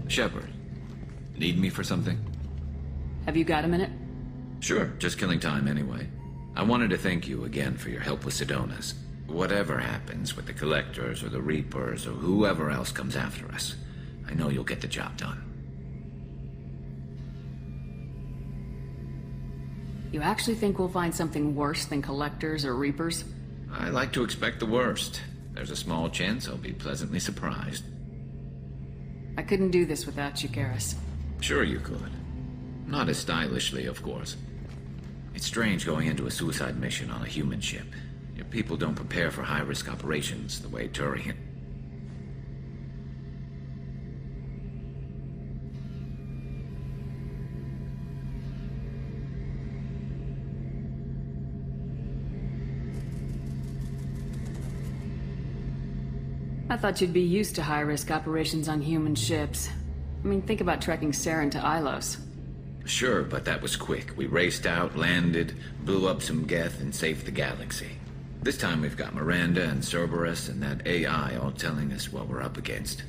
Shepard, need me for something? Have you got a minute? Sure, just killing time anyway. I wanted to thank you again for your help with Sedona's. Whatever happens with the Collectors or the Reapers or whoever else comes after us, I know you'll get the job done. You actually think we'll find something worse than Collectors or Reapers? I like to expect the worst. There's a small chance I'll be pleasantly surprised. I couldn't do this without you, Garrus. Sure you could. Not as stylishly, of course. It's strange going into a suicide mission on a human ship. Your people don't prepare for high-risk operations the way Turian... I thought you'd be used to high-risk operations on human ships. I mean, think about trekking Saren to Ilos. Sure, but that was quick. We raced out, landed, blew up some Geth, and saved the galaxy. This time we've got Miranda and Cerberus and that AI all telling us what we're up against.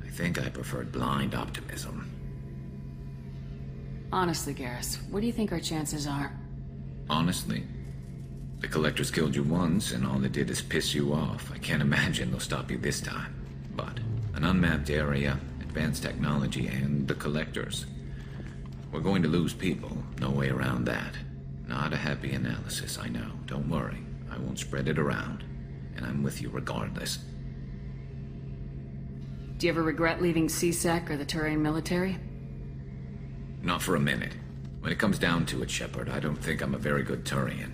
I think I preferred blind optimism. Honestly, Garrus, what do you think our chances are? Honestly? The Collectors killed you once, and all they did is piss you off. I can't imagine they'll stop you this time. But an unmapped area, advanced technology, and the Collectors. We're going to lose people. No way around that. Not a happy analysis, I know. Don't worry. I won't spread it around. And I'm with you regardless. Do you ever regret leaving CSEC or the Turian military? Not for a minute. When it comes down to it, Shepard, I don't think I'm a very good Turian.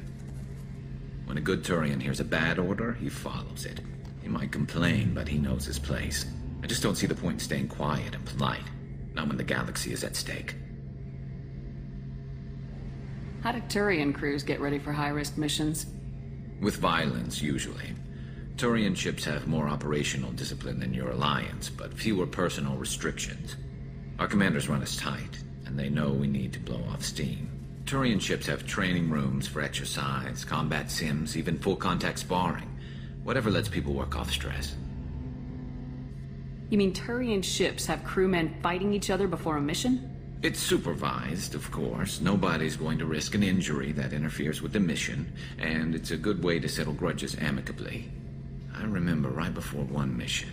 When a good Turian hears a bad order, he follows it. He might complain, but he knows his place. I just don't see the point in staying quiet and polite. Not when the galaxy is at stake. How do Turian crews get ready for high-risk missions? With violence, usually. Turian ships have more operational discipline than your alliance, but fewer personal restrictions. Our commanders run us tight, and they know we need to blow off steam. Turian ships have training rooms for exercise, combat sims, even full-contact sparring. Whatever lets people work off stress. You mean Turian ships have crewmen fighting each other before a mission? It's supervised, of course. Nobody's going to risk an injury that interferes with the mission, and it's a good way to settle grudges amicably. I remember right before one mission,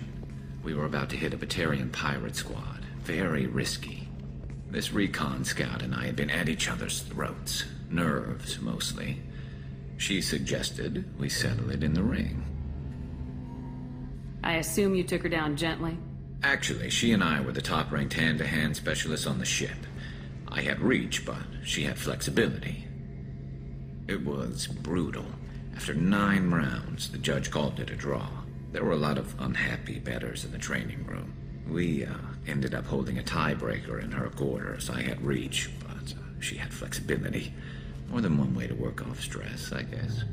we were about to hit a Batarian pirate squad. Very risky. This recon scout and I had been at each other's throats. Nerves, mostly. She suggested we settle it in the ring. I assume you took her down gently? Actually, she and I were the top-ranked hand-to-hand specialists on the ship. I had reach, but she had flexibility. It was brutal. After 9 rounds, the judge called it a draw. There were a lot of unhappy bettors in the training room. We ended up holding a tiebreaker in her quarters. I had reach, but she had flexibility. More than one way to work off stress, I guess.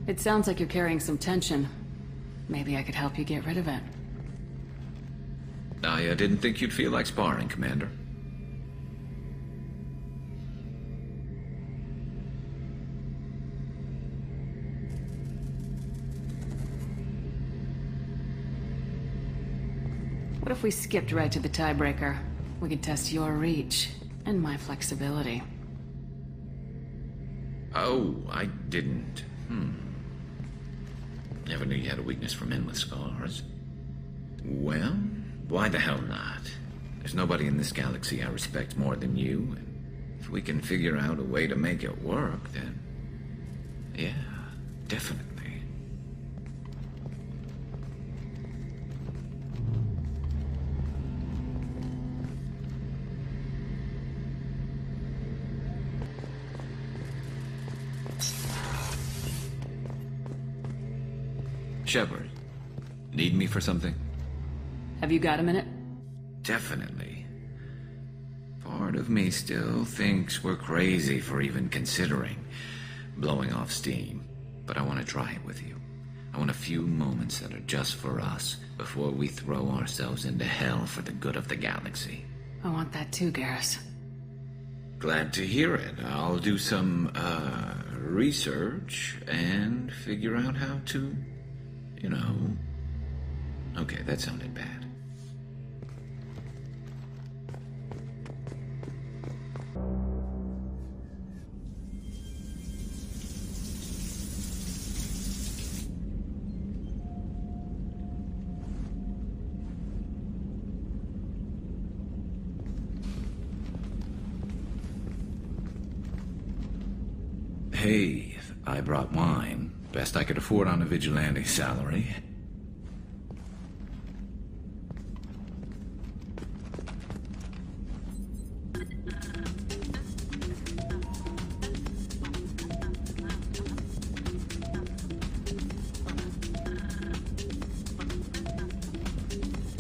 It sounds like you're carrying some tension. Maybe I could help you get rid of it. I didn't think you'd feel like sparring, Commander. What if we skipped right to the tiebreaker? We could test your reach and my flexibility. Oh, I didn't. Never knew you had a weakness for men with scars. Well, why the hell not? There's nobody in this galaxy I respect more than you, and if we can figure out a way to make it work, then... yeah, definitely. Shepard, need me for something? Have you got a minute? Definitely. Part of me still thinks we're crazy for even considering blowing off steam, but I want to try it with you. I want a few moments that are just for us before we throw ourselves into hell for the good of the galaxy. I want that too, Garrus. Glad to hear it. I'll do some, research and figure out how to, you know... Okay, that sounded bad. Hey, I brought wine. Best I could afford on a vigilante salary.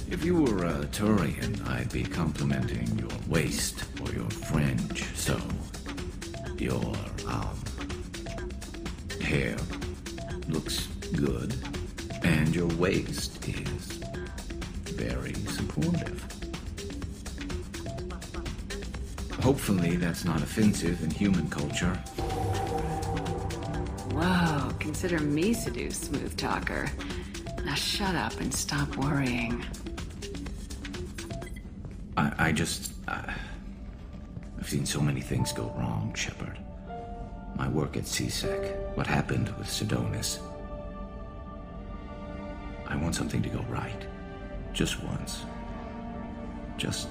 If you were a Turian, I'd be complimenting your waist or your fringe, so... Your, hair looks good, and your waist is very supportive. Hopefully that's not offensive in human culture. Whoa, consider me seduced, smooth talker. Now shut up and stop worrying. I've seen so many things go wrong, Shepard. My work at CSEC, what happened with Sidonis. I want something to go right. Just once. Just...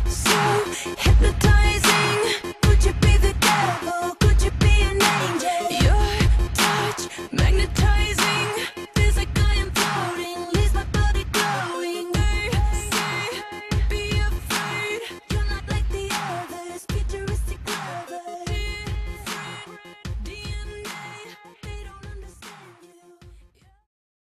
So hypnotizing.